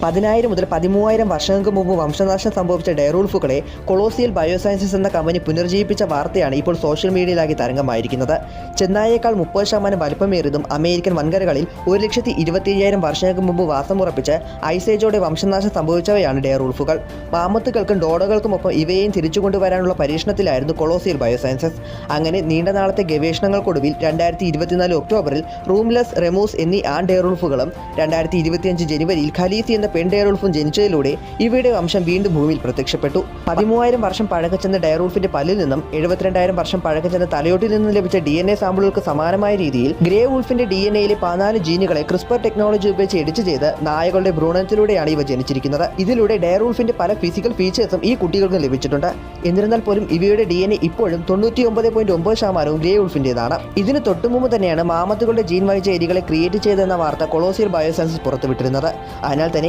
10,000 മുതൽ 13,000 വർഷങ്ങൾക്ക് മുമ്പ് വംശനാശം സംഭവിച്ച ഡെയർവുൾഫുകളെ കൊളോസിയൽ ബയോസയൻസസ് എന്ന കമ്പനി പുനർജീവിപ്പിച്ച വാർത്തയാണ് ഇപ്പോൾ സോഷ്യൽ മീഡിയയിലാകെ തരംഗമായിരിക്കുന്നത്. ചെന്നായേക്കാൾ 30% വലിപ്പമേറിയതും അമേരിക്കൻ വൻകരകളിൽ 1,25,000 വർഷങ്ങൾക്ക് മുമ്പ് വാസമുറപ്പിച്ച് ഐസേജോടെ വംശനാശം സംഭവിച്ചവയാണ് ഡെയർവുൾഫുകൾ. മാമത്തുകൾക്കും ഡോഡകൾക്കുമൊപ്പം ഇവയെയും തിരിച്ചുകൊണ്ടുവരാനുള്ള പരീക്ഷണത്തിലായിരുന്നു കൊളോസിയൽ ബയോസയൻസസ്. അങ്ങനെ നീണ്ട നാളത്തെ ഗവേഷണങ്ങൾക്കൊടുവിൽ 2024 ഒക്ടോബറിൽ റൂംലെസ്, റെമൂസ് എന്നീ ആൺ ഡെയർവുൾഫുകളും 2025 ജനുവരിയിൽ ഖലീസി എന്ന പെൺ ഡെയർവുൾഫും ജനിച്ചതിലൂടെ ഇവയുടെ വംശം വീണ്ടും ഭൂമിയിൽ പ്രത്യക്ഷപ്പെട്ടു. 13,000 വർഷം പഴക്കച്ചെന്ന ഡെയർവുൾഫിന്റെ പല്ലിൽ നിന്നും 72,000 വർഷം പഴക്കച്ചെന്ന തലയോട്ടിൽ നിന്നും ലഭിച്ച DNA സാമ്പിളുകൾക്ക് സമാനമായ രീതിയിൽ ഗ്രേ വുൾഫിന്റെ DNAയിലെ 14 ജീനുകളെ ക്രിസ്പർ ടെക്നോളജി ഉപയോഗിച്ച് എഡിറ്റ് ചെയ്ത് നായകളുടെ ഭ്രൂണത്തിലൂടെയാണ് ഇവ ജനിച്ചിരിക്കുന്നത്. ഇതിലൂടെ ഡെയർവുൾഫിന്റെ പല ഫിസിക്കൽ ഫീച്ചേഴ്സും ഈ കുട്ടികൾക്ക് ലഭിച്ചിട്ടുണ്ട്. എന്നിരുന്നാൽ പോലും ഇവയുടെ DNA ഇപ്പോഴും 99.9% ഗ്രേ വുൾഫിന്റേതാണ്. ഇതിന് തൊട്ടുമുമ്പ് തന്നെയാണ് മാമത്തുകളുടെ ജീൻ വഹിച്ച എലികളെ ക്രിയേറ്റ് ചെയ്തെന്ന വാർത്ത കൊളോസിയൽ ബയോസയൻസസ് പുറത്തുവിട്ടിരുന്നത്. അതിനാൽ തന്നെ